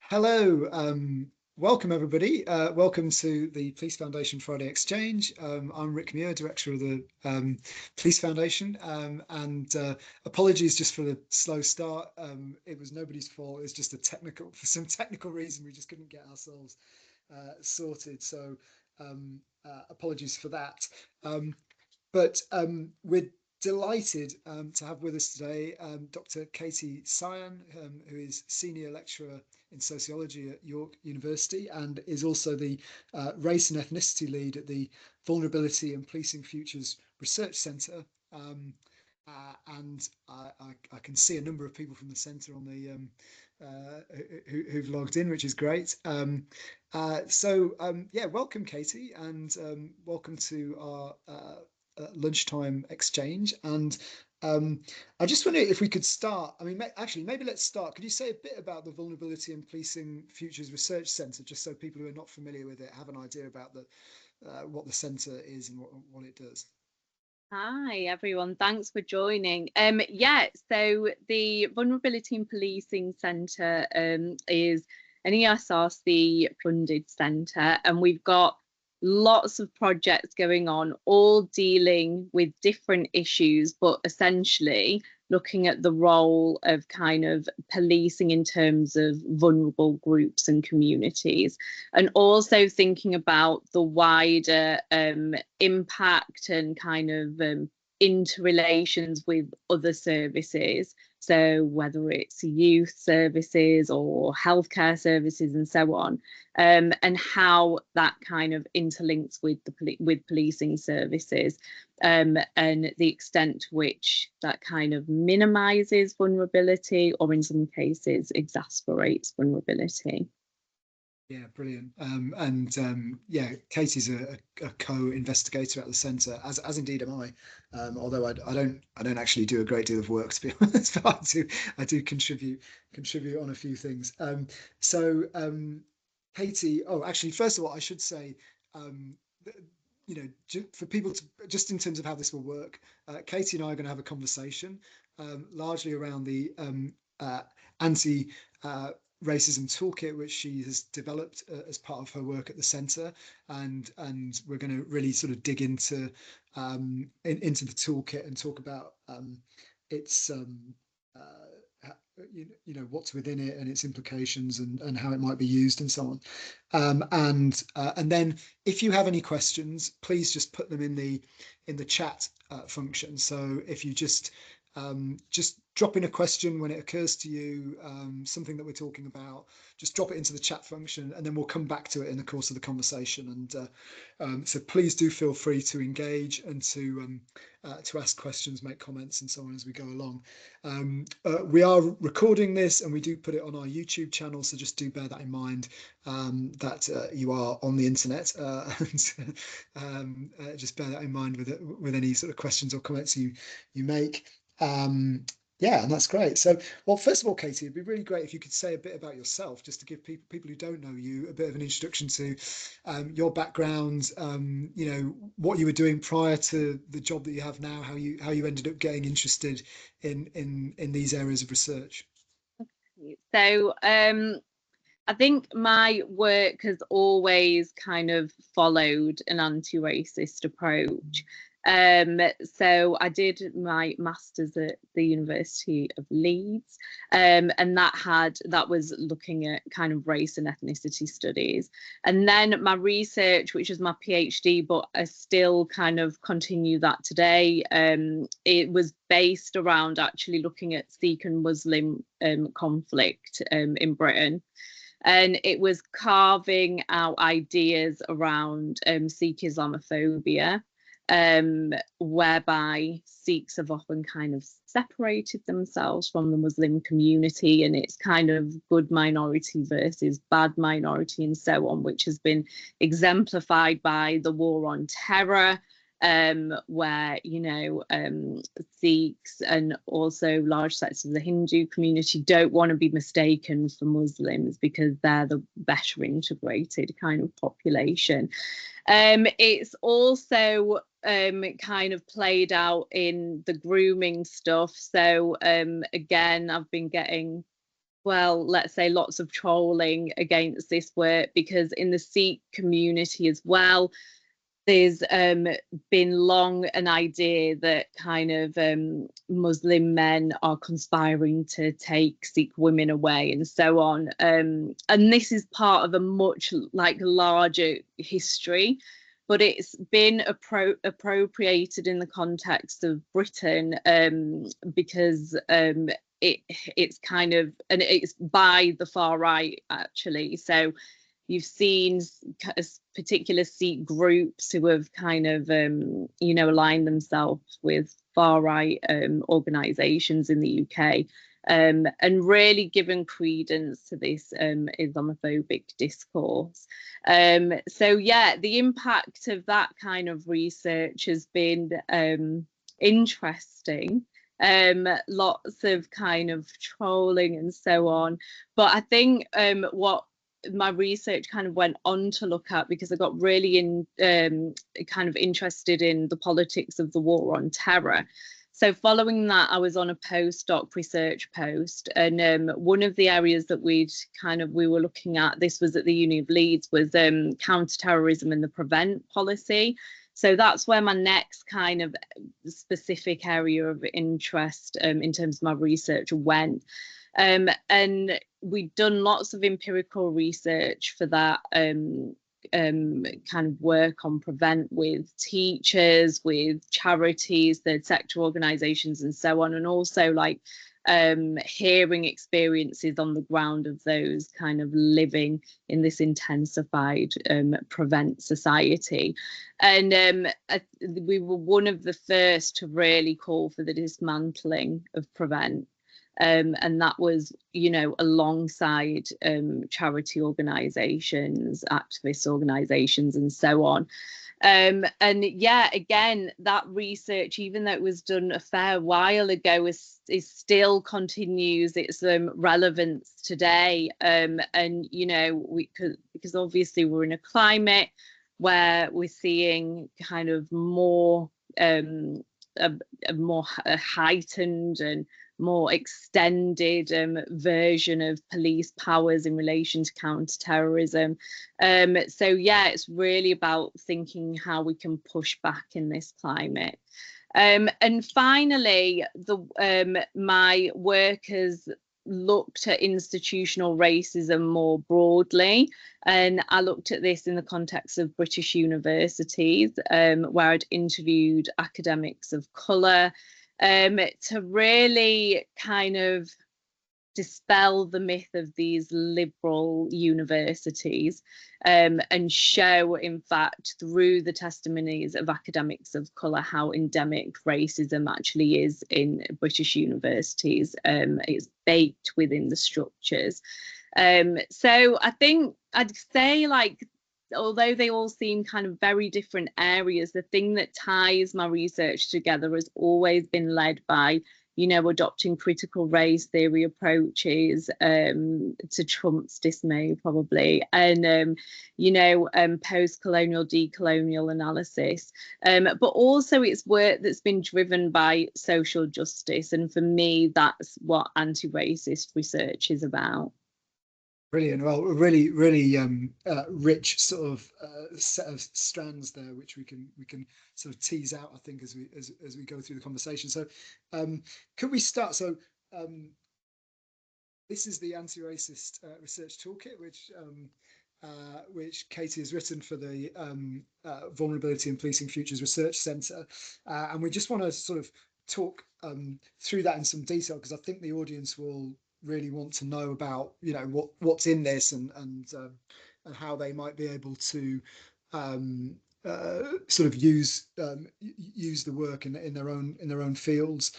Hello, welcome everybody. Welcome to the Police Foundation Friday Exchange. I'm Rick Muir, Director of the Police Foundation, and apologies just for the slow start. It was nobody's fault. It's just for some technical reason, we just couldn't get ourselves sorted. So apologies for that. But we're delighted to have with us today Dr Katy Sian, who is Senior Lecturer in Sociology at York University and is also the Race and Ethnicity Lead at the Vulnerability and Policing Futures Research Centre. And I can see a number of people from the centre on the who've logged in, which is great. Yeah, welcome, Katy, and welcome to our lunchtime exchange. And I just wonder if we could start. I mean, actually, maybe let's start. Could you say a bit about the Vulnerability and Policing Futures Research Centre, just so people who are not familiar with it have an idea about what the centre is and what it does? Hi everyone, thanks for joining. So the Vulnerability and Policing Centre is an ESRC funded centre, and we've got lots of projects going on, all dealing with different issues, but essentially looking at the role of kind of policing in terms of vulnerable groups and communities, and also thinking about the wider impact and kind of interrelations with other services. So whether it's youth services or healthcare services and so on, and how that kind of interlinks with policing services, and the extent to which that kind of minimises vulnerability or in some cases exasperates vulnerability. Yeah, brilliant. Yeah, Katie's a co-investigator at the centre, as indeed am I. Although I don't actually do a great deal of work, to be honest, but I do contribute on a few things. Katy. Oh, actually, first of all, I should say, for people to just in terms of how this will work, Katy and I are going to have a conversation, largely around the anti racism toolkit, which she has developed as part of her work at the centre, and we're going to really sort of dig into into the toolkit and talk about its what's within it and its implications and how it might be used and so on. And then if you have any questions, please just put them in the chat function. So if you just drop in a question when it occurs to you, something that we're talking about, just drop it into the chat function, and then we'll come back to it in the course of the conversation. And so please do feel free to engage and to ask questions, make comments, and so on as we go along. We are recording this, and we do put it on our YouTube channel, so just do bear that in mind, that you are on the internet, and just bear that in mind with any sort of questions or comments you make. Yeah, and that's great. So, well, first of all, Katy, it'd be really great if you could say a bit about yourself, just to give people who don't know you a bit of an introduction to your background, what you were doing prior to the job that you have now, how you ended up getting interested in these areas of research. So I think my work has always kind of followed an anti-racist approach. So I did my master's at the University of Leeds, and that was looking at kind of race and ethnicity studies. And then my research, which was my PhD, but I still kind of continue that today, it was based around actually looking at Sikh and Muslim conflict in Britain. And it was carving out ideas around Sikh Islamophobia, whereby Sikhs have often kind of separated themselves from the Muslim community, and it's kind of good minority versus bad minority and so on, which has been exemplified by the war on terror, where Sikhs and also large sects of the Hindu community don't want to be mistaken for Muslims because they're the better integrated kind of population. It's also kind of played out in the grooming stuff. So again, I've been getting well, let's say lots of trolling against this work, because in the Sikh community as well, there's been long an idea that kind of Muslim men are conspiring to take Sikh women away and so on. And this is part of a much larger history, but it's been appropriated in the context of Britain, because it's kind of, and it's by the far right actually. So you've seen particular Sikh groups who have kind of, aligned themselves with far right organisations in the UK, and really given credence to this Islamophobic discourse. So yeah, the impact of that kind of research has been interesting. Lots of kind of trolling and so on, but I think what my research kind of went on to look at, because I got really kind of interested in the politics of the war on terror. So following that, I was on a postdoc research post, and one of the areas that we were looking at, this was at the Uni of Leeds, was counter-terrorism and the prevent policy. So that's where my next kind of specific area of interest in terms of my research went. And we'd done lots of empirical research for that kind of work on prevent with teachers, with charities, third sector organisations and so on, and also hearing experiences on the ground of those kind of living in this intensified prevent society. And we were one of the first to really call for the dismantling of prevent. And that was, alongside charity organisations, activist organisations and so on. And yeah, again, that research, even though it was done a fair while ago, is still continues its relevance today. And, because obviously we're in a climate where we're seeing kind of more, a more heightened and more extended version of police powers in relation to counter-terrorism. So yeah, it's really about thinking how we can push back in this climate. And finally, my work has looked at institutional racism more broadly, and I looked at this in the context of British universities, where I'd interviewed academics of colour, to really kind of dispel the myth of these liberal universities, and show, in fact, through the testimonies of academics of colour, how endemic racism actually is in British universities. It's baked within the structures. So I think I'd say, although they all seem kind of very different areas, the thing that ties my research together has always been led by, adopting critical race theory approaches, to Trump's dismay probably, and post-colonial, decolonial analysis, but also it's work that's been driven by social justice, and for me that's what anti-racist research is about. Brilliant. Well, really, really rich sort of set of strands there, which we can sort of tease out, I think, as we go through the conversation. So, could we start? So, this is the anti-racist research toolkit, which Katy has written for the Vulnerability and Policing Futures Research Centre, and we just want to sort of talk through that in some detail, because I think the audience will really want to know about what's in this, and how they might be able to sort of use the work in their own fields.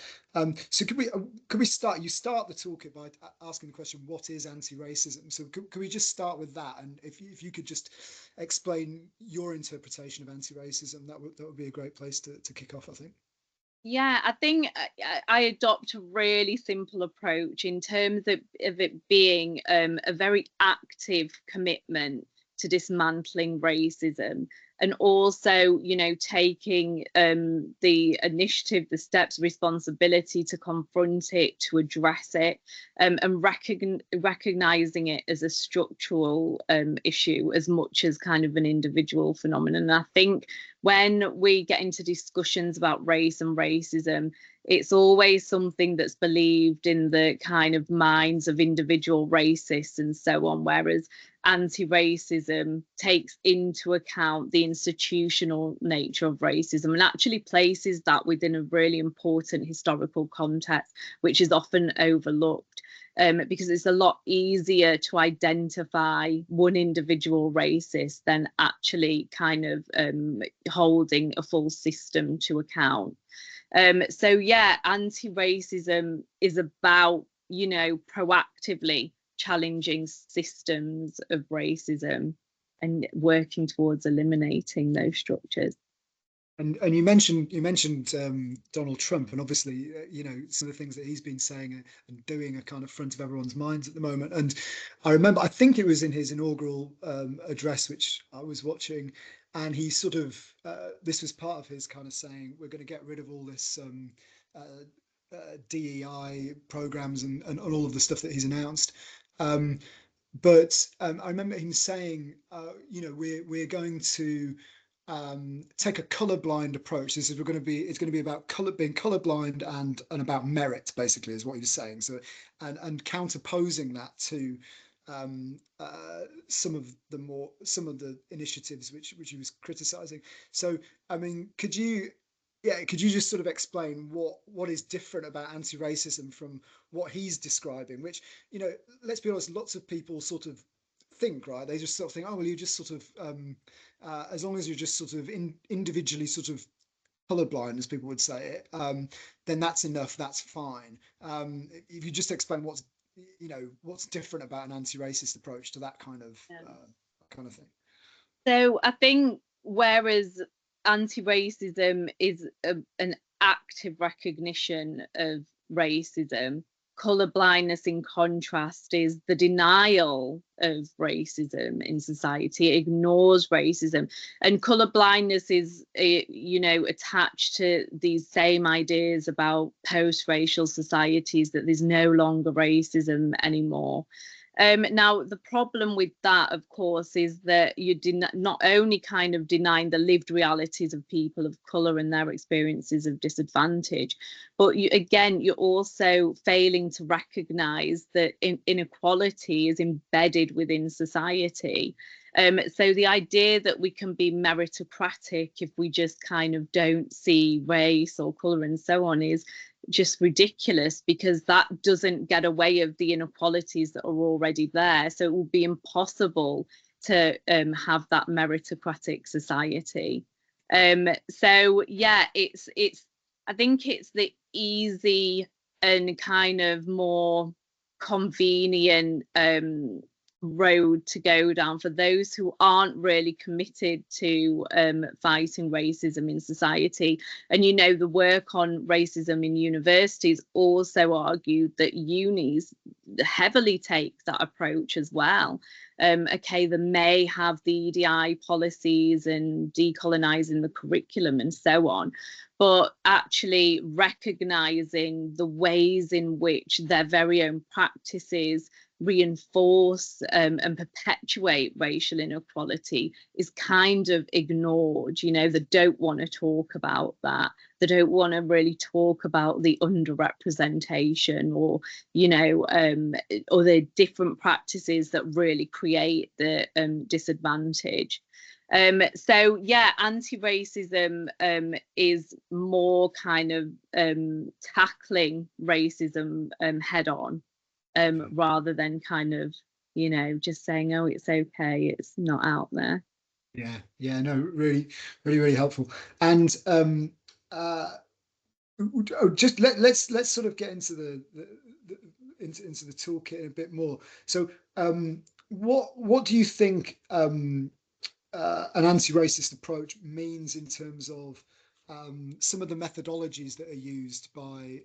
So could we start? You start the toolkit by asking the question, what is anti-racism? So could we just start with that? And if you could just explain your interpretation of anti-racism, that would be a great place to kick off, I think. Yeah, I think I adopt a really simple approach in terms of it being a very active commitment to dismantling racism, and also, you know, taking the initiative, the steps, responsibility to confront it, to address it, and recognizing it as a structural issue as much as kind of an individual phenomenon. And I think when we get into discussions about race and racism, it's always something that's believed in the kind of minds of individual racists and so on, whereas anti-racism takes into account the institutional nature of racism and actually places that within a really important historical context, which is often overlooked. Because it's a lot easier to identify one individual racist than actually kind of holding a full system to account. So yeah, anti-racism is about, you know, proactively challenging systems of racism and working towards eliminating those structures. And you mentioned Donald Trump, and obviously you know, some of the things that he's been saying and doing are kind of front of everyone's minds at the moment. And I remember, I think it was in his inaugural address, which I was watching, and he sort of this was part of his kind of saying, we're going to get rid of all this DEI programs and all of the stuff that he's announced. But I remember him saying, you know, we're going to take a colorblind approach. This is it's going to be about being colorblind and about merit, basically, is what he was saying. So and counterposing that to some of the initiatives which he was criticizing. So I mean, could you just sort of explain what is different about anti-racism from what he's describing, which, you know, let's be honest, lots of people sort of think, right? They just sort of think, oh, well, you just sort of as long as you're just sort of individually sort of colorblind, as people would say it, then that's enough, that's fine. If you just explain what's different about an anti-racist approach to that kind of thing. So I think whereas anti-racism is an active recognition of racism, colour blindness in contrast is the denial of racism in society. It ignores racism, and colour blindness is, you know, attached to these same ideas about post-racial societies, that there's no longer racism anymore. Now, the problem with that, of course, is that you're not only kind of denying the lived realities of people of colour and their experiences of disadvantage, but you're also failing to recognise that inequality is embedded within society. So the idea that we can be meritocratic if we just kind of don't see race or colour and so on is just ridiculous, because that doesn't get away of the inequalities that are already there. So it will be impossible to have that meritocratic society. So yeah, it's I think it's the easy and kind of more convenient road to go down for those who aren't really committed to fighting racism in society. And, you know, the work on racism in universities also argued that unis heavily take that approach as well. Okay, they may have the EDI policies and decolonizing the curriculum and so on, but actually recognizing the ways in which their very own practices reinforce and perpetuate racial inequality is kind of ignored. You know, they don't want to talk about that. They don't want to really talk about the underrepresentation or, you know, or the different practices that really create the disadvantage. So yeah, anti-racism is more kind of tackling racism head on, rather than kind of, you know, just saying, oh, it's okay, it's not out there. Yeah, no, really, really, really helpful. And just let's sort of get into the into the toolkit a bit more. So what do you think an anti-racist approach means in terms of some of the methodologies that are used by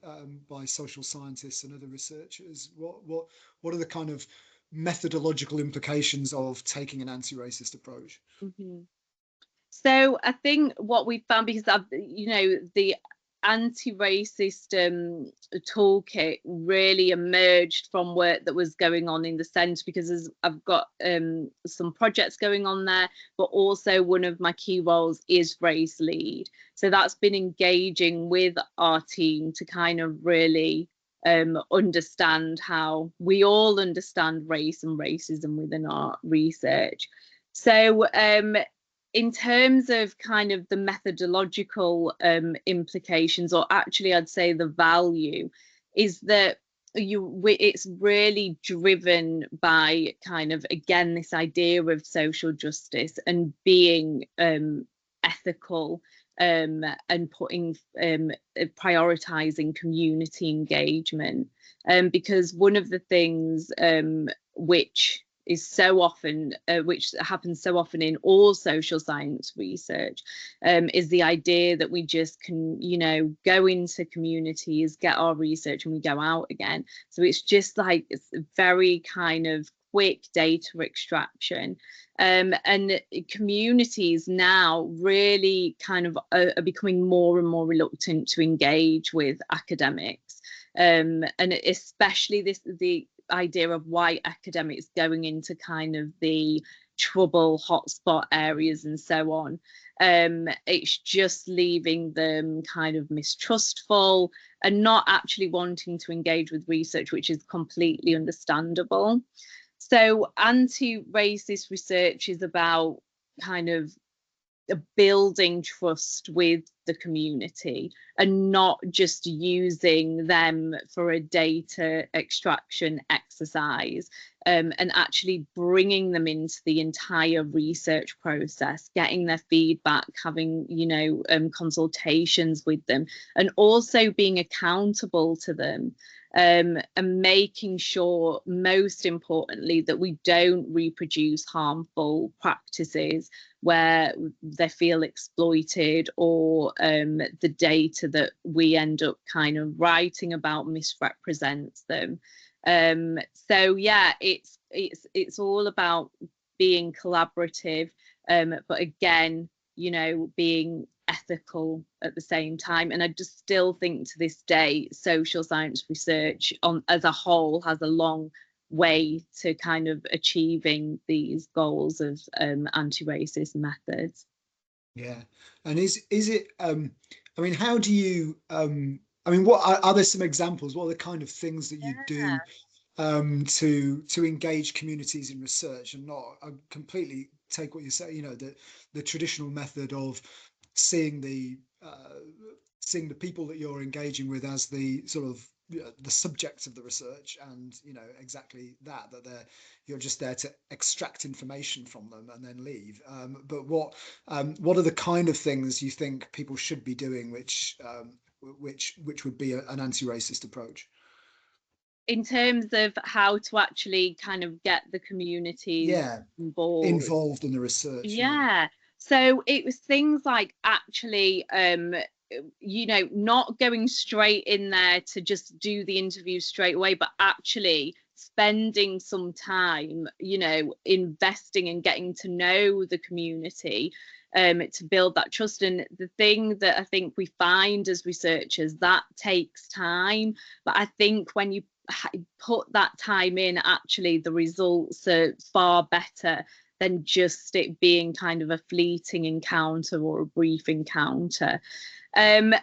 social scientists and other researchers? What are the kind of methodological implications of taking an anti-racist approach? So I think what we found, because the anti-racist toolkit really emerged from work that was going on in the centre, because I've got some projects going on there, but also one of my key roles is race lead. So that's been engaging with our team to kind of really understand how we all understand race and racism within our research. So in terms of kind of the methodological implications, or actually I'd say the value, is that it's really driven by kind of, again, this idea of social justice and being ethical, and putting prioritizing community engagement, because one of the things which is so often, which happens so often in all social science research, is the idea that we just can, go into communities, get our research, and we go out again. So it's just like, it's very kind of quick data extraction. And communities now really kind of are becoming more and more reluctant to engage with academics. And especially the idea of white academics going into kind of the trouble hotspot areas and so on. It's just leaving them kind of mistrustful and not actually wanting to engage with research, which is completely understandable. So anti-racist research is about kind of building trust with the community and not just using them for a data extraction exercise, and actually bringing them into the entire research process, getting their feedback, having consultations with them, and also being accountable to them. And making sure, most importantly, that we don't reproduce harmful practices where they feel exploited, or the data that we end up kind of writing about misrepresents them. So yeah, it's all about being collaborative, but again, being ethical at the same time. And I just still think to this day, social science research as a whole has a long way to kind of achieving these goals of anti-racist methods. Yeah. And is it I mean, how do you I mean, what are there some examples? What are the kind of things that you do to engage communities in research? And not, I completely take what you say, the traditional method of seeing the people that you're engaging with as the sort of the subjects of the research, and exactly that you're just there to extract information from them and then leave. But what are the kind of things you think people should be doing, which would be an anti-racist approach? In terms of how to actually kind of get the communities involved in the research. Yeah. So it was things like actually not going straight in there to just do the interview straight away, but actually spending some time, investing and getting to know the community, to build that trust. And the thing that I think we find as researchers, that takes time, but I think when you put that time in, actually the results are far better than just it being kind of a fleeting encounter or a brief encounter. And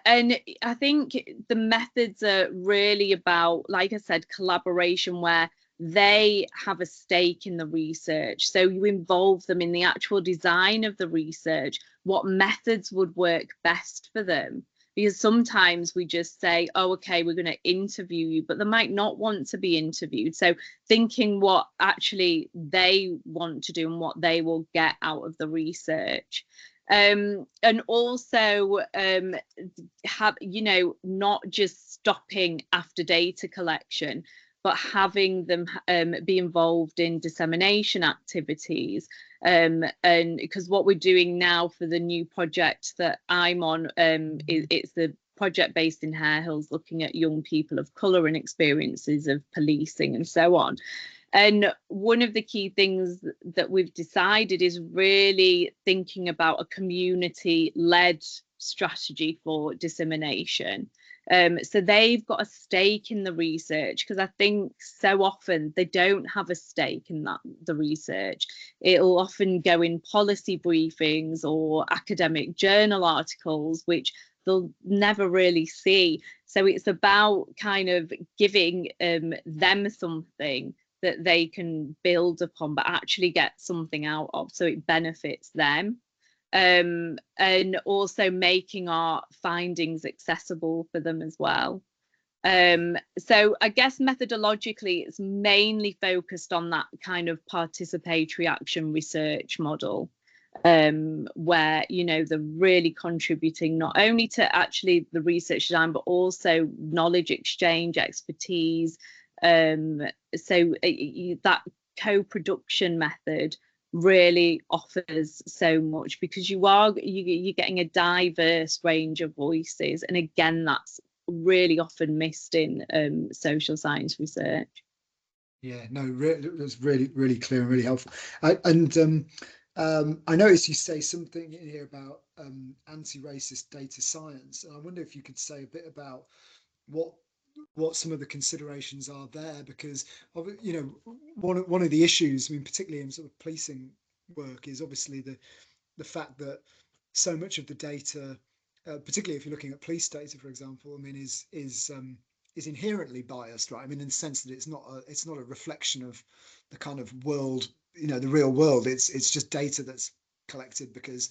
I think the methods are really about, like I said, collaboration, where they have a stake in the research. So you involve them in the actual design of the research, what methods would work best for them. Because sometimes we just say, oh, okay, we're going to interview you, but they might not want to be interviewed. So thinking what actually they want to do and what they will get out of the research. And also not just stopping after data collection, but having them be involved in dissemination activities. And because what we're doing now for the new project that I'm on, it's the project based in Hare Hills, looking at young people of colour and experiences of policing and so on. And one of the key things that we've decided is really thinking about a community-led strategy for dissemination. So they've got a stake in the research, because I think so often they don't have a stake in the research. It'll often go in policy briefings or academic journal articles, which they'll never really see. So it's about kind of giving them something that they can build upon, but actually get something out of, so it benefits them. And also making our findings accessible for them as well. So I guess methodologically, it's mainly focused on that kind of participatory action research model, where, you know, they're really contributing not only to actually the research design, but also knowledge exchange, expertise. So that co-production method really offers so much, because you're getting a diverse range of voices, and again, that's really often missed in social science research. Yeah, no, that's really clear and really helpful. I noticed you say something in here about anti-racist data science, and I wonder if you could say a bit about what some of the considerations are there, because you know, one of the issues, I mean, particularly in sort of policing work, is obviously the fact that so much of the data, particularly if you're looking at police data, for example, I mean, is inherently biased, right? I mean, in the sense that it's not a reflection of the kind of world, you know, the real world. It's just data that's collected because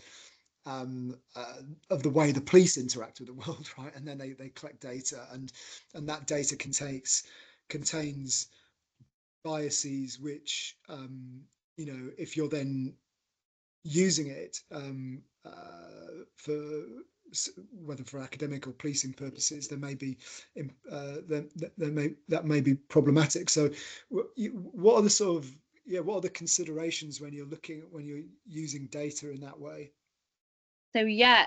of the way the police interact with the world, right? And then they collect data, and that data contains biases, which you know, if you're then using it for whether for academic or policing purposes, there may be that may be problematic. So, what are the sort of what are the considerations when you're using data in that way? So yeah,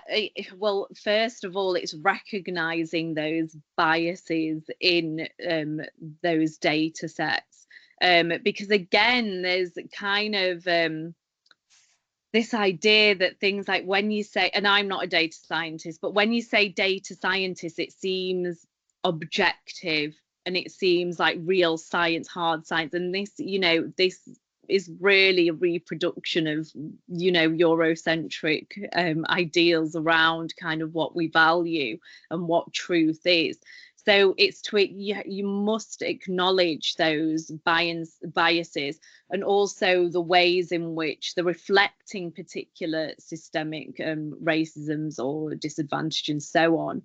well, first of all, it's recognizing those biases in those data sets, because again, there's kind of this idea that things like, when you say, and I'm not a data scientist, but when you say data scientist, it seems objective, and it seems like real science, hard science. And this, you know, this is really a reproduction of, you know, Eurocentric ideals around kind of what we value and what truth is. So it's you must acknowledge those biases, and also the ways in which they're reflecting particular systemic racisms or disadvantage and so on.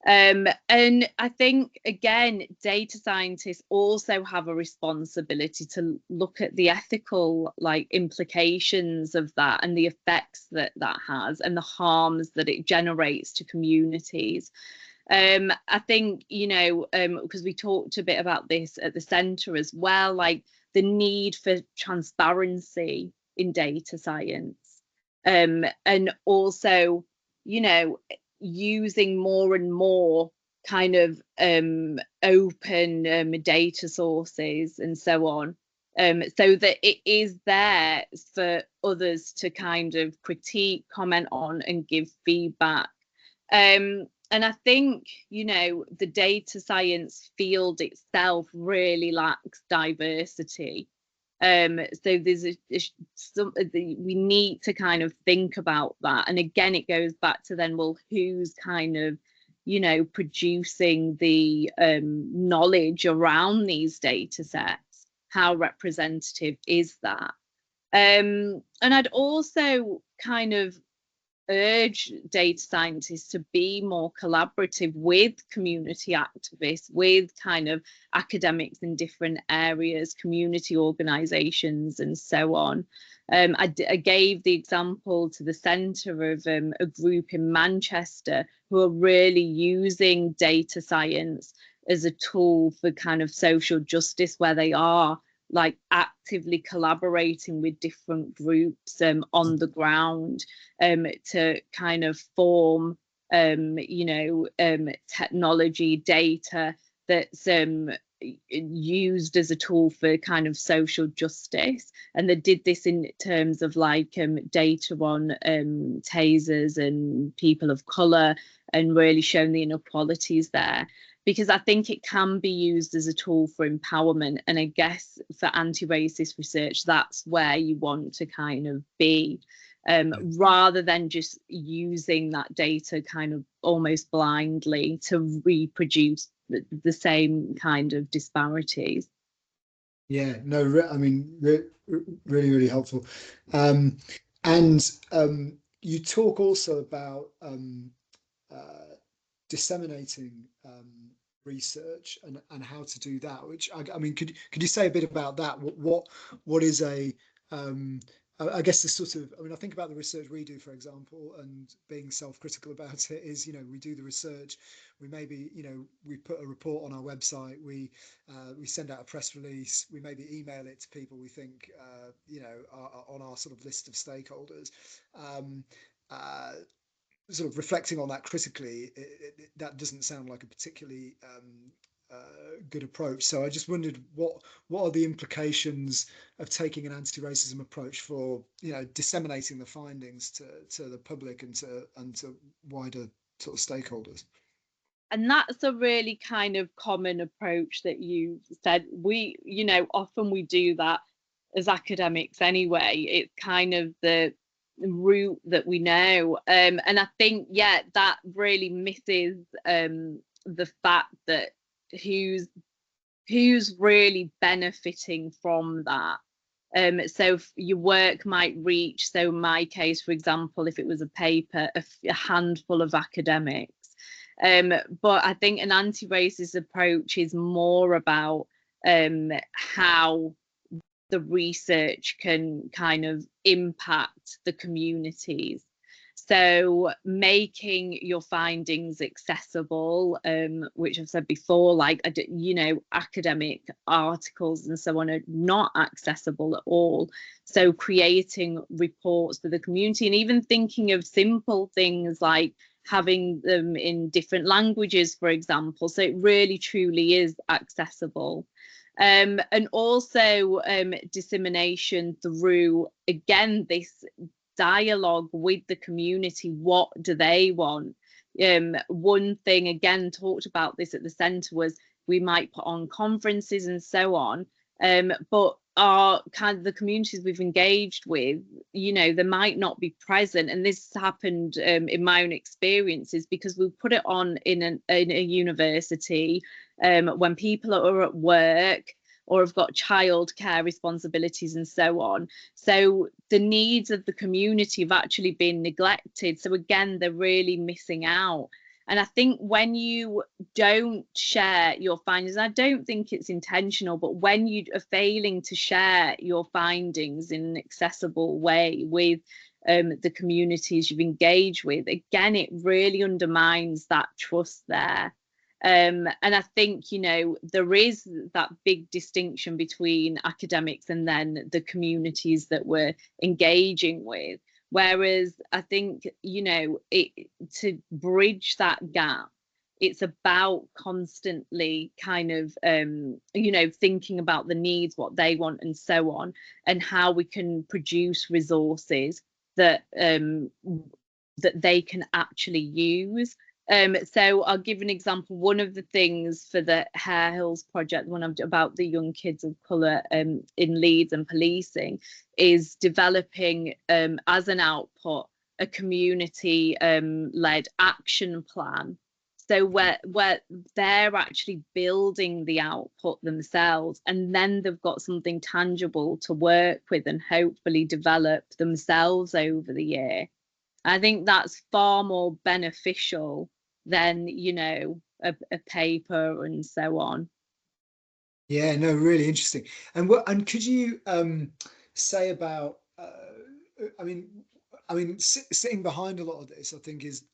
And I think, again, data scientists also have a responsibility to look at the ethical implications of that, and the effects that has, and the harms that it generates to communities. I think, you know, because we talked a bit about this at the centre as well, like the need for transparency in data science, and also, you know, using more and more kind of open data sources and so on, so that it is there for others to kind of critique, comment on, and give feedback. And I think, you know, the data science field itself really lacks diversity. So there's we need to kind of think about that. And again, it goes back to then, well, who's kind of, you know, producing the knowledge around these data sets? How representative is that? And I'd also kind of urge data scientists to be more collaborative with community activists, with kind of academics in different areas, community organisations, and so on. I gave the example to the centre of a group in Manchester who are really using data science as a tool for kind of social justice, where they are like actively collaborating with different groups on the ground to kind of form you know, technology data that's used as a tool for kind of social justice, and they did this in terms of like data on tasers and people of colour, and really shown the inequalities there, because I think it can be used as a tool for empowerment. And I guess for anti-racist research, that's where you want to kind of be, rather than just using that data kind of almost blindly to reproduce the same kind of disparities. Yeah, no, I mean, really, really helpful. And you talk also about disseminating research and how to do that. Which I mean, could you say a bit about that? What is a I guess the sort of, I mean, I think about the research we do, for example, and being self-critical about it is, we do the research, we maybe, we put a report on our website, we send out a press release, we maybe email it to people we think, are on our sort of list of stakeholders. Sort of reflecting on that critically, that doesn't sound like a particularly good approach. So I just wondered what are the implications of taking an anti-racism approach for disseminating the findings to the public and to wider sort of stakeholders. And that's a really kind of common approach that you said. We, often we do that as academics anyway. It's kind of the route that we know. And I think, yeah, that really misses the fact that who's really benefiting from that. So your work might reach, so in my case, for example, if it was a paper, a handful of academics. But I think an anti-racist approach is more about how the research can kind of impact the communities. So making your findings accessible, which I've said before, like, academic articles and so on are not accessible at all. So creating reports for the community, and even thinking of simple things like having them in different languages, for example, so it really truly is accessible. And also dissemination through, again, this dialogue with the community. What do they want? One thing, again, talked about this at the centre, was we might put on conferences and so on, but our kind of the communities we've engaged with, they might not be present. And this happened in my own experiences, because we put it on in a university when people are at work or have got childcare responsibilities and so on. So the needs of the community have actually been neglected. So again, they're really missing out. And I think when you don't share your findings, I don't think it's intentional, but when you are failing to share your findings in an accessible way with the communities you've engaged with, again, it really undermines that trust there. And I think, there is that big distinction between academics and then the communities that we're engaging with. Whereas I think, to bridge that gap, it's about constantly kind of, thinking about the needs, what they want and so on, and how we can produce resources that that they can actually use. So I'll give an example. One of the things for the Hare Hills project, one about the young kids of colour in Leeds and policing, is developing as an output a community led action plan. So where they're actually building the output themselves, and then they've got something tangible to work with and hopefully develop themselves over the year. I think that's far more beneficial than, a paper and so on. Yeah, no, really interesting. And could you say about I mean, sitting behind a lot of this, I think is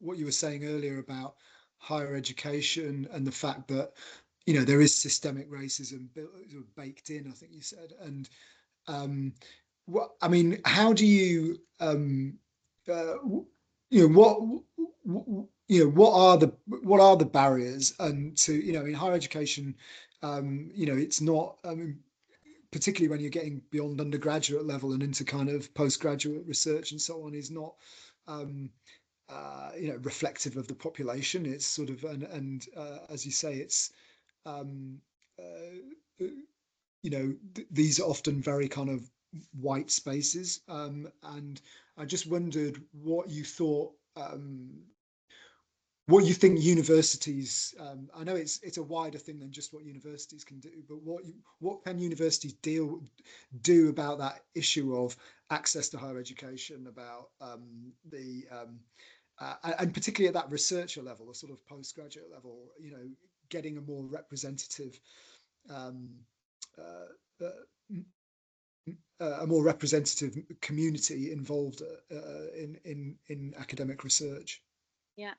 what you were saying earlier about higher education and the fact that there is systemic racism baked in, I think you said. And what I mean, how do you what are the barriers, and to, in higher education, it's not, particularly when you're getting beyond undergraduate level and into kind of postgraduate research and so on, is not reflective of the population. It's sort of, and as you say, it's these are often very kind of white spaces, and I just wondered what you thought, what you think universities, I know it's a wider thing than just what universities can do, but what can universities do about that issue of access to higher education, about and particularly at that researcher level, a sort of postgraduate level, getting a more representative um, uh, a more representative community involved in academic research. Yeah.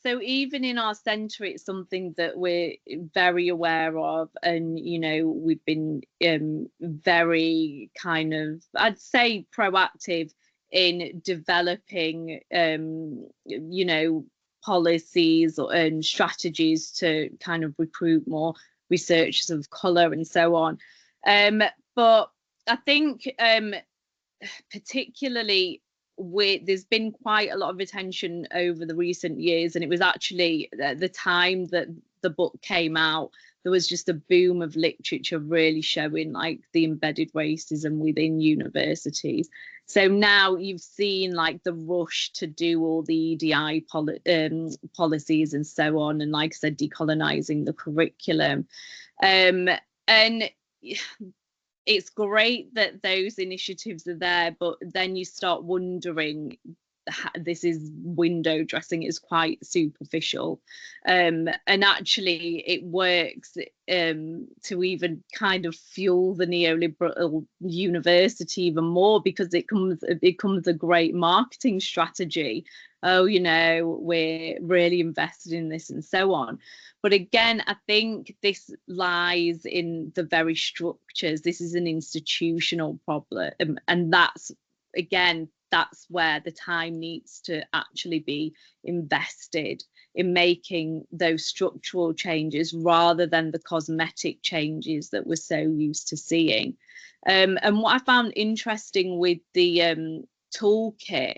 So even in our centre, it's something that we're very aware of, and we've been very kind of, I'd say, proactive in developing policies and strategies to kind of recruit more researchers of colour and so on. But I think particularly there's been quite a lot of attention over the recent years, and it was actually at the time that the book came out, there was just a boom of literature really showing like the embedded racism within universities. So now you've seen like the rush to do all the EDI policies and so on, and like I said, decolonizing the curriculum, and it's great that those initiatives are there, but then you start wondering, this is window dressing, is quite superficial, and actually it works to even kind of fuel the neoliberal university even more, because it becomes a great marketing strategy. Oh, we're really invested in this and so on. But again, I think this lies in the very structures. This is an institutional problem, and that's where the time needs to actually be invested in making those structural changes rather than the cosmetic changes that we're so used to seeing. And what I found interesting with the toolkit,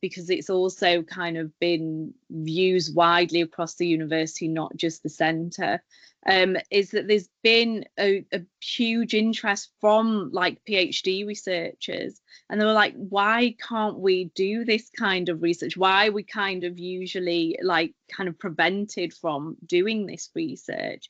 because it's also kind of been used widely across the university, not just the centre, is that there's been a huge interest from like PhD researchers, and they were like, why can't we do this kind of research? Why are we kind of usually like kind of prevented from doing this research?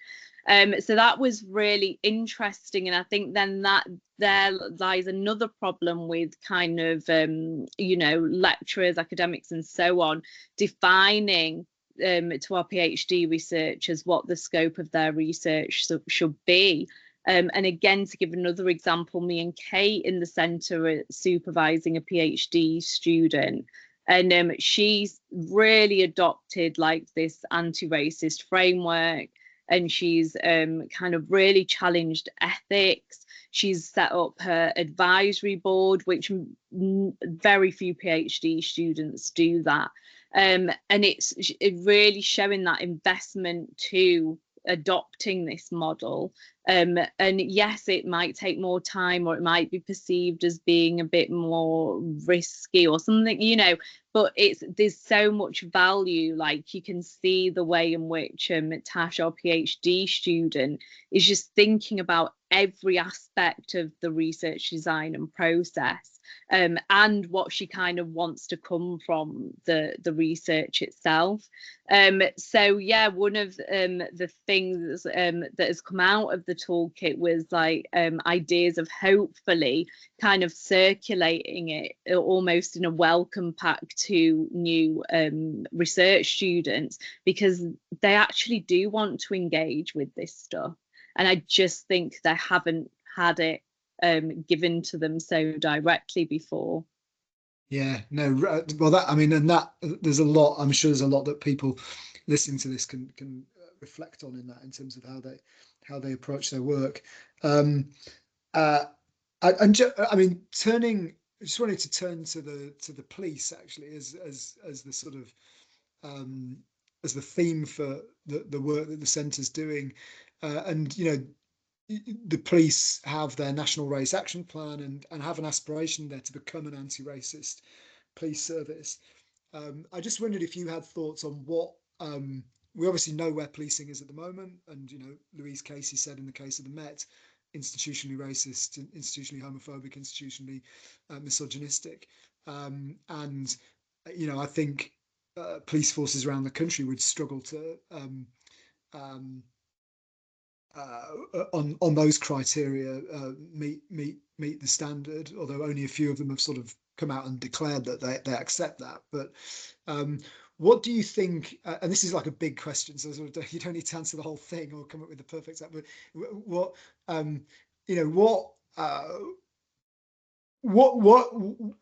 So that was really interesting, and I think then that there lies another problem with kind of lecturers, academics and so on defining to our PhD researchers what the scope of their research should be. And again, to give another example, me and Kate in the centre are supervising a PhD student, and she's really adopted like this anti-racist framework, and she's kind of really challenged ethics. She's set up her advisory board, which very few PhD students do that. And it's really showing that investment to adopting this model. And yes, it might take more time, or it might be perceived as being a bit more risky or something, but there's so much value. Like you can see the way in which Tash, our PhD student, is just thinking about every aspect of the research design and process, and what she kind of wants to come from the research itself. So yeah, one of the things that has come out of the toolkit was like ideas of hopefully kind of circulating it almost in a welcome pack to new research students, because they actually do want to engage with this stuff, and I just think they haven't had it given to them so directly before. Yeah, no, well, that, I mean, and that there's a lot, I'm sure there's a lot that people listening to this can reflect on in that, in terms of how they approach their work. I mean, turning just wanted to turn to the police actually as the sort of as the theme for the work that the centre's doing, and the police have their national race action plan and have an aspiration there to become an anti-racist police service. I just wondered if you had thoughts on what we obviously know where policing is at the moment, and Louise Casey said in the case of the Met, institutionally racist, institutionally homophobic, institutionally misogynistic, and I think police forces around the country would struggle to um, on those criteria meet the standard, although only a few of them have sort of come out and declared that they accept that. But what do you think, and this is like a big question, so sort of, you don't need to answer the whole thing or come up with the perfect answer, but what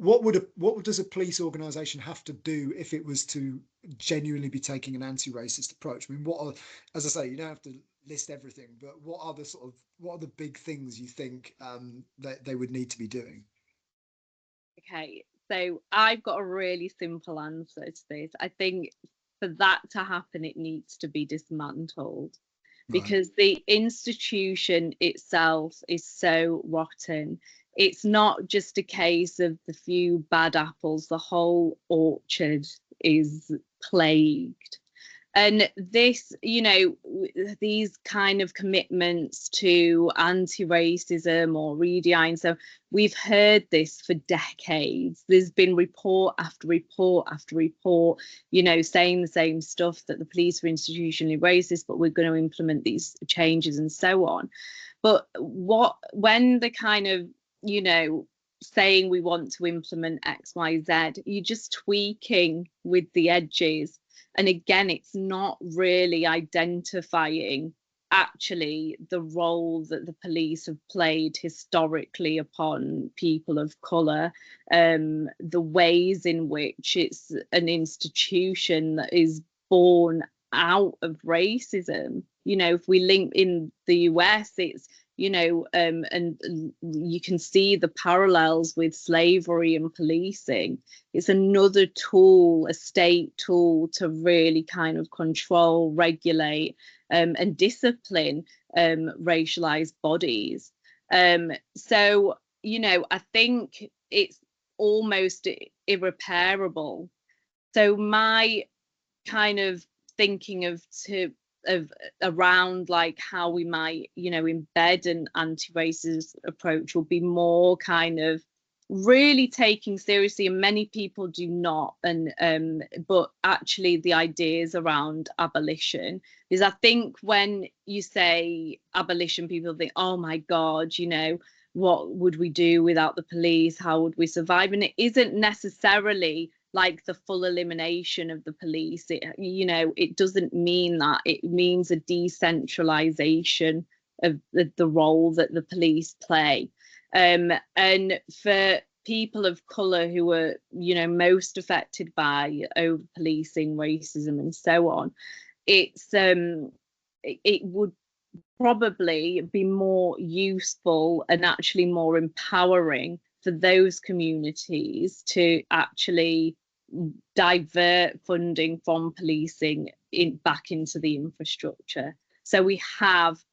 what does a police organization have to do if it was to genuinely be taking an anti-racist approach? I mean, as I say, you don't have to list everything, but what are the big things you think that they would need to be doing? Okay, so I've got a really simple answer to this. I think for that to happen, it needs to be dismantled, Right. because the institution itself is so rotten. It's not just a case of the few bad apples, the whole orchard is plagued. And this, these kind of commitments to anti-racism or redesign, so we've heard this for decades. There's been report after report after report, saying the same stuff, that the police are institutionally racist, but we're going to implement these changes and so on. But when the kind of, saying we want to implement X, Y, Z, you're just tweaking with the edges. And again, it's not really identifying actually the role that the police have played historically upon people of colour, the ways in which it's an institution that is born out of racism. If we link in the US, it's and you can see the parallels with slavery and policing. It's another tool, a state tool, to really kind of control, regulate, and discipline racialized bodies. So, I think it's almost irreparable. So my kind of thinking of around like how we might embed an anti-racist approach will be more kind of really taking seriously, and many people do not, and but actually the ideas around abolition, because I think when you say abolition, people think, oh my god, what would we do without the police, how would we survive? And it isn't necessarily like the full elimination of the police. It doesn't mean that. It means a decentralization of the role that the police play. And for people of colour who are, most affected by over policing, racism, and so on, it would probably be more useful and actually more empowering for those communities to actually divert funding from policing back into the infrastructure. So we have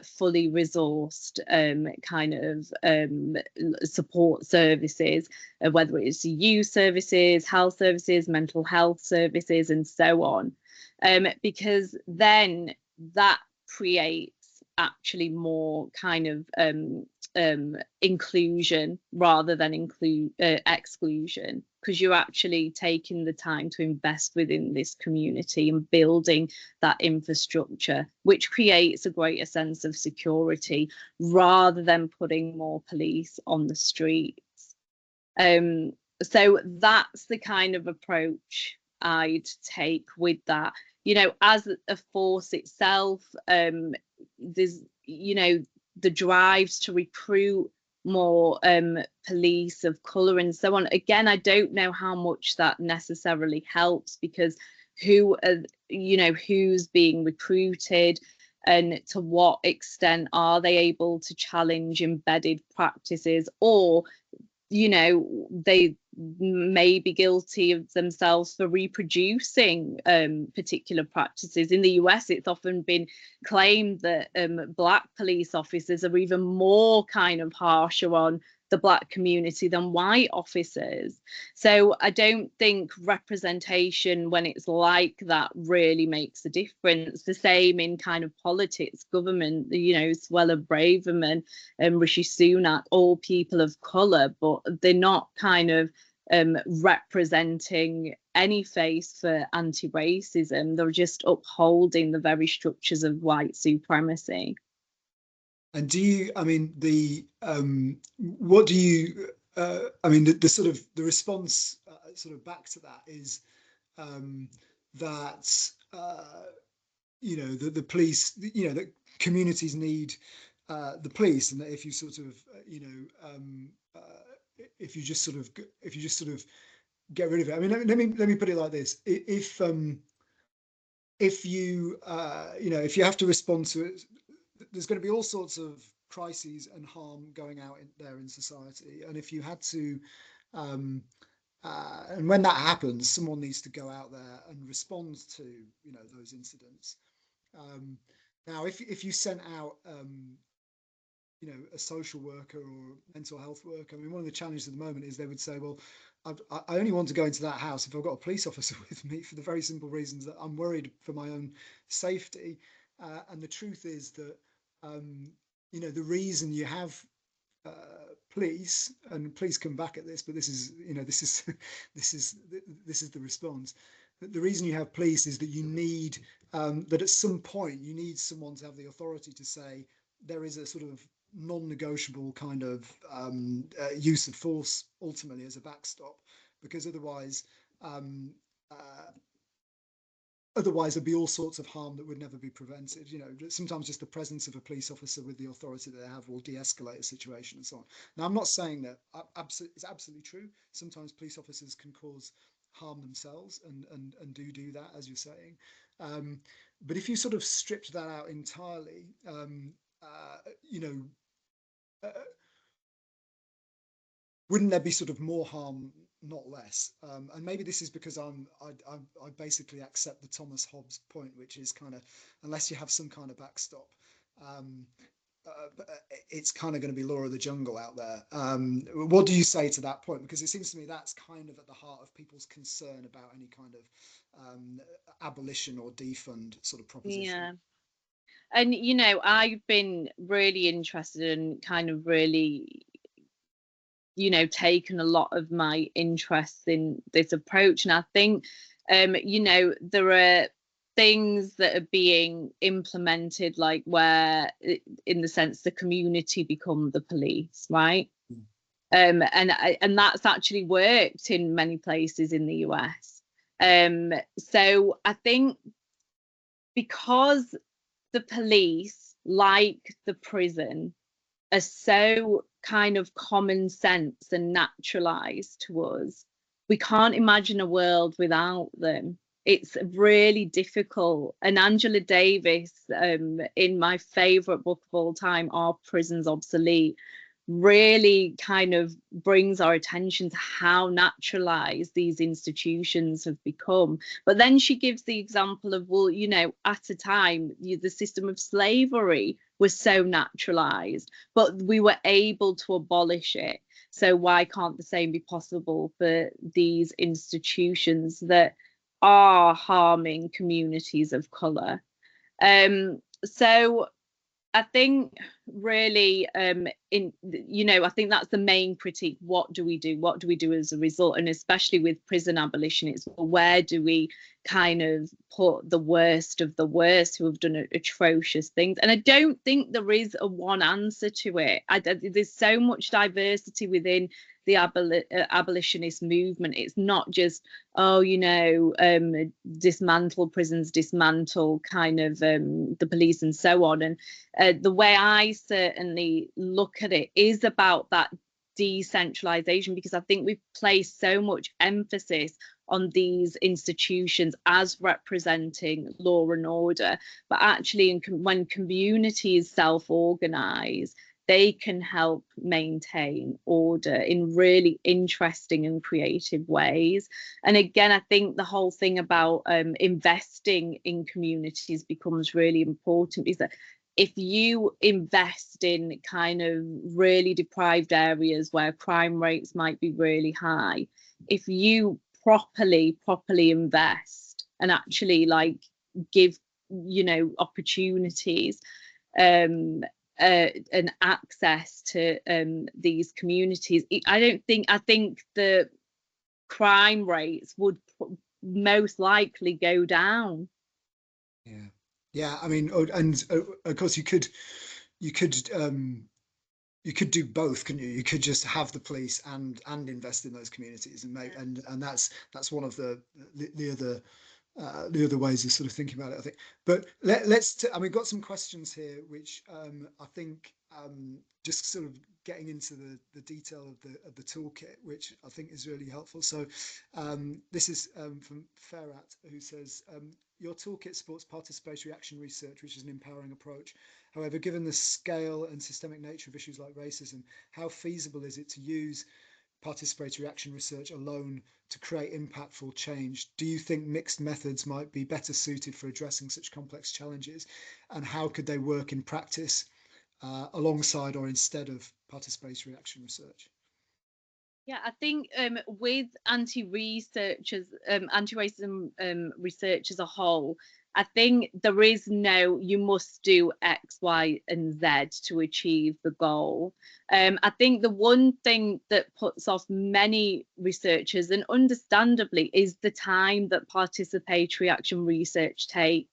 fully resourced kind of support services, whether it's youth services, health services, mental health services, and so on, because then that creates actually more kind of inclusion rather than exclusion, because you're actually taking the time to invest within this community and building that infrastructure, which creates a greater sense of security rather than putting more police on the streets. So that's the kind of approach I'd take with that. As a force itself, there's the drives to recruit more police of colour and so on. Again, I don't know how much that necessarily helps, because who's being recruited, and to what extent are they able to challenge embedded practices, or you know, they may be guilty of themselves for reproducing particular practices. In the US, it's often been claimed that Black police officers are even more kind of harsher on the Black community than white officers. So I don't think representation when it's like that really makes a difference. The same in kind of politics, government, you know, Suella Braverman and Rishi Sunak, all people of colour, but they're not kind of representing any face for anti-racism. They're just upholding the very structures of white supremacy. And do you, I mean, what do you, I mean, the sort of the response sort of back to that is that, you know, the police, you know, that communities need the police, and that if you sort of, you know, if you just sort of get rid of it. I mean, let me put it like this: if you you know, if you have to respond to it, there's going to be all sorts of crises and harm going out there in society, and if you had to and when that happens, someone needs to go out there and respond to, you know, those incidents. Now if you sent out you know, a social worker or mental health worker, I mean, one of the challenges at the moment is they would say, well, I only want to go into that house if I've got a police officer with me, for the very simple reasons that I'm worried for my own safety. And the truth is that, you know, the reason you have police, and please come back at this, but this is, you know, this is this is the response. The reason you have police is that you need that at some point you need someone to have the authority to say there is a sort of non-negotiable kind of use of force ultimately as a backstop, because otherwise otherwise there'd be all sorts of harm that would never be prevented. You know, sometimes just the presence of a police officer with the authority that they have will de-escalate a situation and so on. Now, I'm not saying that it's absolutely true. Sometimes police officers can cause harm themselves and do that, as you're saying. But if you sort of stripped that out entirely, you know, wouldn't there be sort of more harm, not less? And maybe this is because I basically accept the Thomas Hobbes point, which is kind of, unless you have some kind of backstop, it's kind of going to be law of the jungle out there. What do you say to that point? Because it seems to me that's kind of at the heart of people's concern about any kind of abolition or defund sort of proposition. Yeah. And, you know, I've been really interested in kind of really, you know, taken a lot of my interest in this approach. And I think, you know, there are things that are being implemented, like where, in the sense, the community become the police, right? And that's actually worked in many places in the US. So I think because the police, like the prison, are so kind of common sense and naturalized to us, we can't imagine a world without them. It's really difficult. And Angela Davis, in my favorite book of all time, Are Prisons Obsolete, really kind of brings our attention to how naturalized these institutions have become. But then she gives the example of, well, you know, at a time, the system of slavery was so naturalized, but we were able to abolish it. So why can't the same be possible for these institutions that are harming communities of color? So I think really, you know, I think that's the main critique. What do we do? What do we do as a result? And especially with prison abolition, it's where do we kind of put the worst of the worst who have done atrocious things? And I don't think there is a one answer to it. There's so much diversity within the abolitionist movement. It's not just, oh, you know, dismantle prisons, dismantle kind of the police and so on. And the way I certainly look at it is about that decentralization, because I think we've placed so much emphasis on these institutions as representing law and order, but actually when communities self-organize, they can help maintain order in really interesting and creative ways. And again, I think the whole thing about investing in communities becomes really important, is that if you invest in kind of really deprived areas where crime rates might be really high, if you properly invest and actually like give, you know, opportunities and access to these communities, I think the crime rates would most likely go down. Yeah, I mean, and of course you could do both, couldn't you? You could just have the police and invest in those communities, and make and that's one of the other ways of sort of thinking about it, I think. But let's I mean, got some questions here which I think just sort of getting into the detail of the toolkit, which I think is really helpful. So this is from Ferrat, who says, your toolkit supports participatory action research, which is an empowering approach. However, given the scale and systemic nature of issues like racism, how feasible is it to use participatory action research alone to create impactful change? Do you think mixed methods might be better suited for addressing such complex challenges? And how could they work in practice alongside or instead of participatory action research? Yeah, I think with anti-racism research as a whole, I think there is no you must do X, Y, and Z to achieve the goal. I think the one thing that puts off many researchers, and understandably, is the time that participatory action research takes.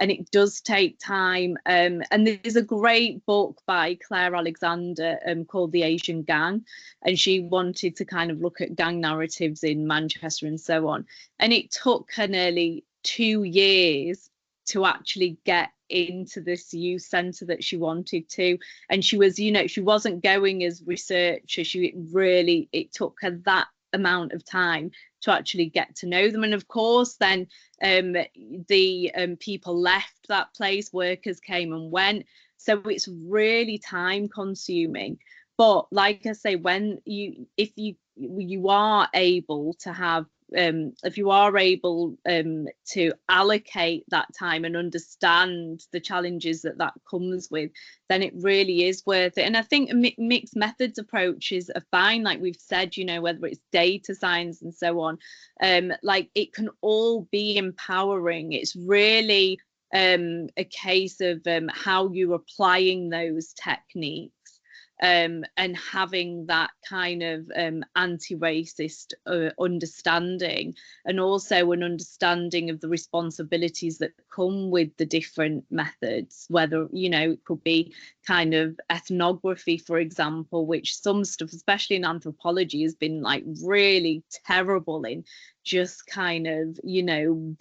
And it does take time. And there's a great book by Claire Alexander called The Asian Gang. And she wanted to kind of look at gang narratives in Manchester and so on. And it took her nearly 2 years to actually get into this youth centre that she wanted to. And she was, you know, she wasn't going as researcher. It took her that amount of time to actually get to know them. And of course then the people left that place, workers came and went, so it's really time consuming. But like I say, if you are able to have if you are able to allocate that time and understand the challenges that comes with, then it really is worth it. And I think mixed methods approaches are fine, like we've said, you know, whether it's data science and so on, like it can all be empowering. It's really a case of how you're applying those techniques. And having that kind of anti-racist understanding, and also an understanding of the responsibilities that come with the different methods, whether, you know, it could be kind of ethnography, for example, which some stuff, especially in anthropology, has been like really terrible in just kind of, you know,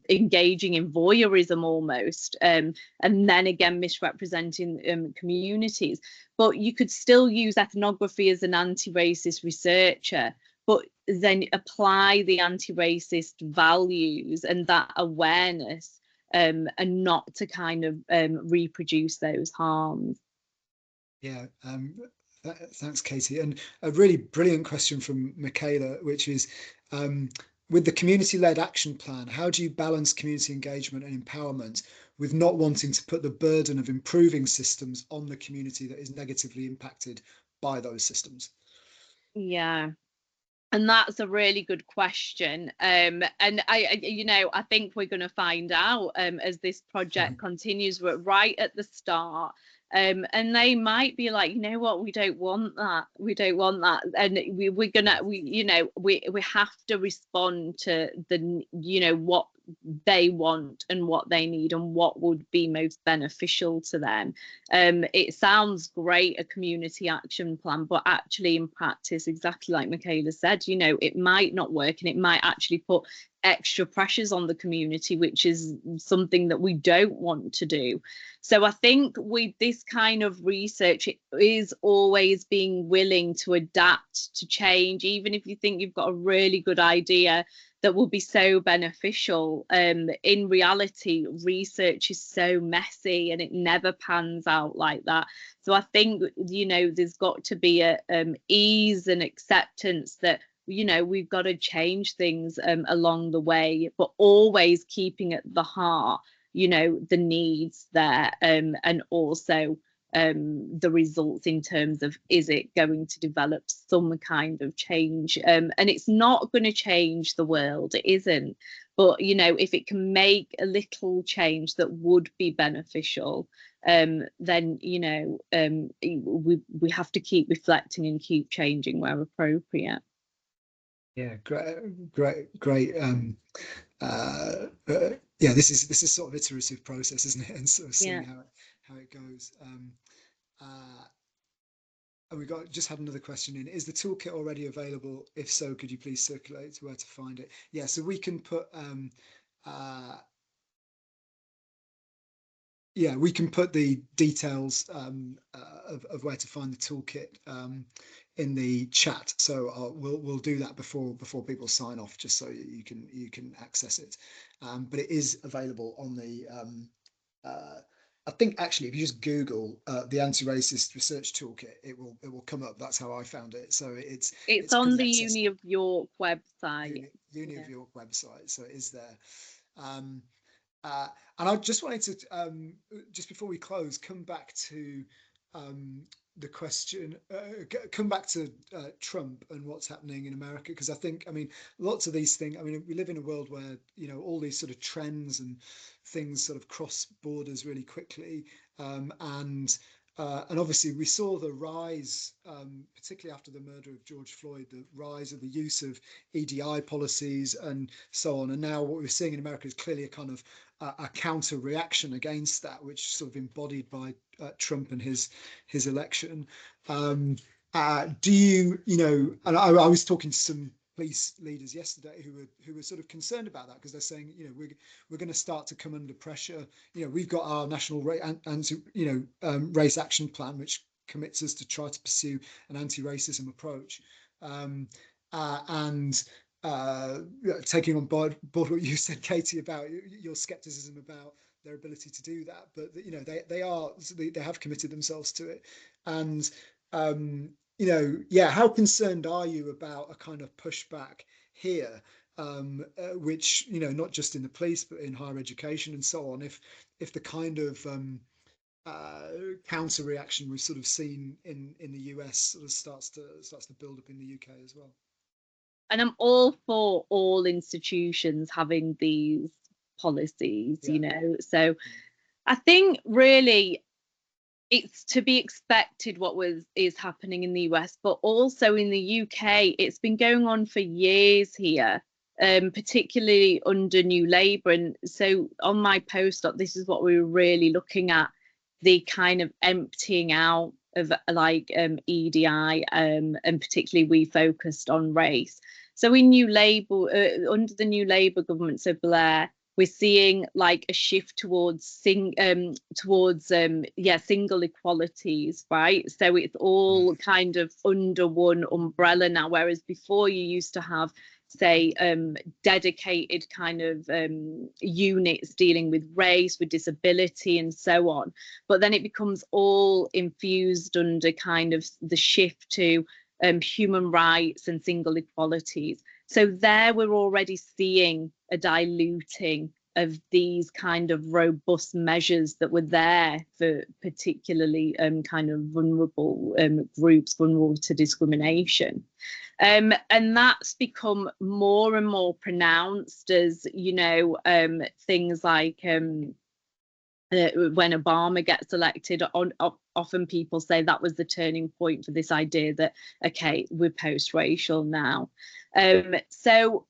engaging in voyeurism almost, and then again misrepresenting communities. But you could still use ethnography as an anti-racist researcher, but then apply the anti-racist values and that awareness, and not to kind of reproduce those harms. Yeah, thanks, Katie. And a really brilliant question from Michaela, which is, with the community-led action plan, how do you balance community engagement and empowerment with not wanting to put the burden of improving systems on the community that is negatively impacted by those systems? Yeah. And that's a really good question. And I think we're going to find out as this project continues. We're right at the start. And they might be like, you know what, we don't want that. We don't want that. And we have to respond to the, you know, what they want and what they need and what would be most beneficial to them. It sounds great, a community action plan, but actually in practice, exactly like Michaela said, you know, it might not work, and it might actually put extra pressures on the community, which is something that we don't want to do. So I think with this kind of research, it is always being willing to adapt to change, even if you think you've got a really good idea that will be so beneficial. In reality, research is so messy and it never pans out like that. So I think, you know, there's got to be a ease and acceptance that, you know, we've got to change things along the way, but always keeping at the heart, you know, the needs there, and also the results in terms of, is it going to develop some kind of change? And it's not going to change the world, it isn't. But, you know, if it can make a little change that would be beneficial, then, you know, we have to keep reflecting and keep changing where appropriate. Yeah, great. Yeah, this is sort of iterative process, isn't it? And sort of seeing how it goes. And we just had another question in. Is the toolkit already available? If so, could you please circulate where to find it? Yeah, so we can put yeah, we can put the details of where to find the toolkit in the chat. So we'll do that before people sign off, just so you can access it. But it is available on the. I think actually, if you just Google the anti-racist research toolkit, it will come up. That's how I found it. So it's on the accessible. Uni of York website. Uni of York website. So it is there. And I just wanted to, just before we close, come back to the question, come back to Trump and what's happening in America, because I think, I mean, lots of these things, I mean, we live in a world where, you know, all these sort of trends and things sort of cross borders really quickly. And obviously we saw the rise, particularly after the murder of George Floyd, the rise of the use of EDI policies and so on. And now what we're seeing in America is clearly a kind of a counter reaction against that, which sort of embodied by Trump and his election. Do you know? And I was talking to some police leaders yesterday who were sort of concerned about that, because they're saying, you know, we're going to start to come under pressure. You know, we've got our national race action plan, which commits us to try to pursue an anti-racism approach, and taking on board what you said, Katie, about your skepticism about their ability to do that, but you know, they have committed themselves to it. And you know, yeah, how concerned are you about a kind of pushback here, which, you know, not just in the police but in higher education and so on, if the kind of counter reaction we've sort of seen in the US sort of starts to build up in the UK as well? And I'm all for all institutions having these policies, you know. So I think really it's to be expected what is happening in the US, but also in the UK, it's been going on for years here, particularly under New Labour. And so on my postdoc, this is what we were really looking at, the kind of emptying out of like EDI, and particularly we focused on race. So in New Labour, under the New Labour government, so Blair, we're seeing like a shift towards single equalities, right? So it's all kind of under one umbrella now, whereas before you used to have, say, dedicated kind of units dealing with race, with disability and so on. But then it becomes all infused under kind of the shift to human rights and single equalities. So there we're already seeing a diluting of these kind of robust measures that were there for particularly kind of vulnerable groups, vulnerable to discrimination. And that's become more and more pronounced as, you know, things like when Obama gets elected, often people say that was the turning point for this idea that, okay, we're post-racial now. So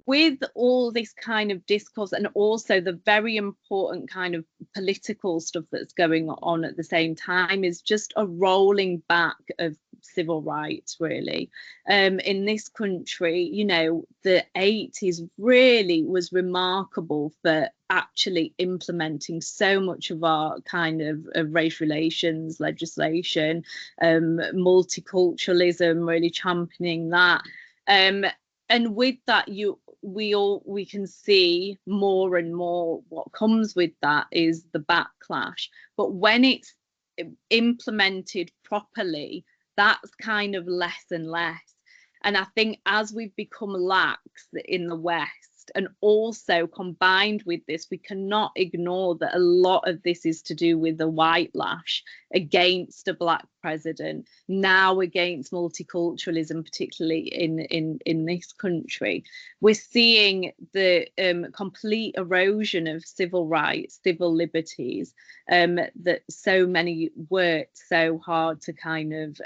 with all this kind of discourse, and also the very important kind of political stuff that's going on at the same time, is just a rolling back of civil rights, really. In this country, you know, the 80s really was remarkable for actually implementing so much of our kind of race relations legislation, multiculturalism, really championing that. And with that, you we can see more and more what comes with that is the backlash. But when it's implemented properly, that's kind of less and less. And I think as we've become lax in the West, and also combined with this, we cannot ignore that a lot of this is to do with the white lash against a black president, now against multiculturalism, particularly in this country. We're seeing the complete erosion of civil rights, civil liberties, that so many worked so hard to kind of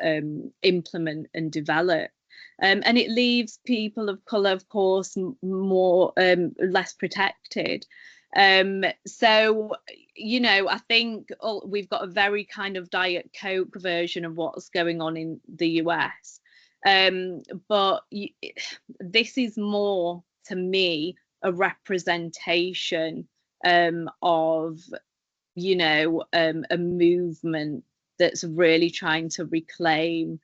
implement and develop. And it leaves people of colour, of course, more less protected. So, you know, I think we've got a very kind of Diet Coke version of what's going on in the US. But this is more, to me, a representation of, you know, a movement that's really trying to reclaim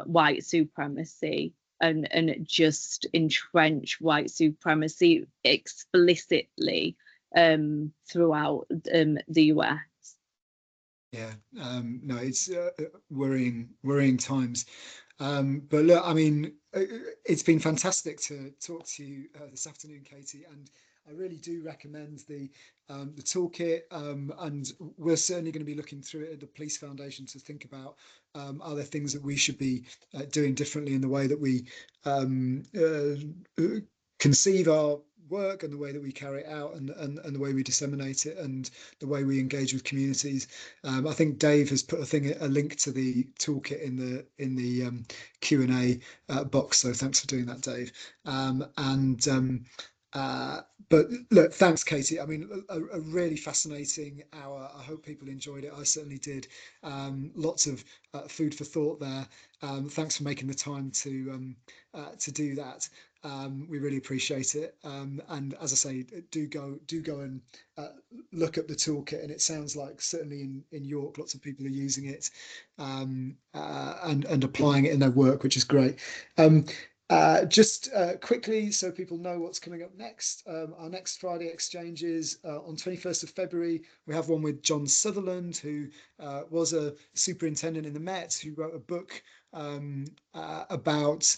white supremacy and just entrench white supremacy explicitly throughout the US. Yeah, no, it's worrying times. But look, I mean, it's been fantastic to talk to you this afternoon, Katy, and I really do recommend the toolkit, and we're certainly going to be looking through it at the Police Foundation to think about are there things that we should be doing differently in the way that we conceive our work and the way that we carry it out, and the way we disseminate it, and the way we engage with communities. I think Dave has put a link to the toolkit in the Q&A box, so thanks for doing that, Dave. But look, thanks, Katy. I mean, a really fascinating hour. I hope people enjoyed it. I certainly did. Lots of food for thought there. Thanks for making the time to do that. We really appreciate it. And as I say, do go and look at the toolkit. And it sounds like certainly in York, lots of people are using it and applying it in their work, which is great. Just quickly, so people know what's coming up next. Our next Friday exchange is on 21st of February. We have one with John Sutherland, who was a superintendent in the Met, who wrote a book about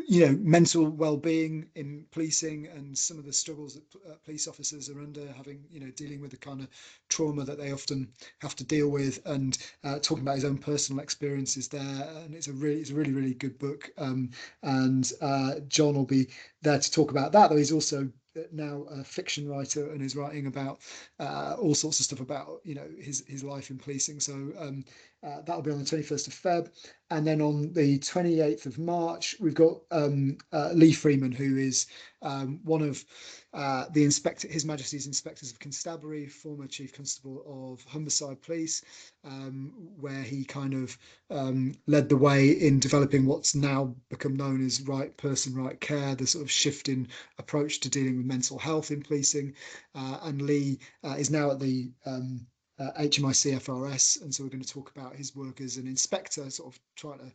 you know, mental well-being in policing and some of the struggles that police officers are under, having, you know, dealing with the kind of trauma that they often have to deal with, and talking about his own personal experiences there. And it's a really good book. And John will be there to talk about that, though he's also now a fiction writer and is writing about all sorts of stuff about, you know, his life in policing. So that'll be on the 21st of Feb. And then on the 28th of March, we've got Lee Freeman, who is one of His Majesty's Inspectors of Constabulary, former Chief Constable of Humberside Police, where he kind of led the way in developing what's now become known as right person, right care, the sort of shift in approach to dealing with mental health in policing. And Lee is now at the HMIC FRS, and so we're going to talk about his work as an inspector, sort of trying to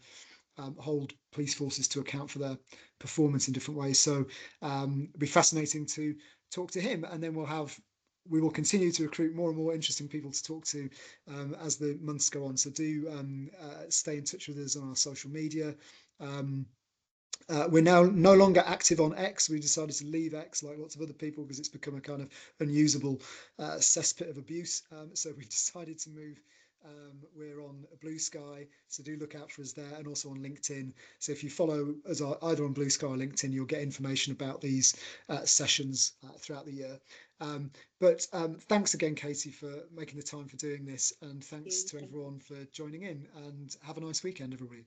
hold police forces to account for their performance in different ways. So it'll be fascinating to talk to him, and then we will continue to recruit more and more interesting people to talk to as the months go on. So do stay in touch with us on our social media. We're now no longer active on X. We decided to leave X, like lots of other people, because it's become a kind of unusable cesspit of abuse. So we've decided to move. We're on Blue Sky, so do look out for us there, and also on LinkedIn. So if you follow us either on Blue Sky or LinkedIn, you'll get information about these sessions throughout the year. But thanks again, Katy, for making the time for doing this, and thanks to everyone for joining in, and have a nice weekend, everybody.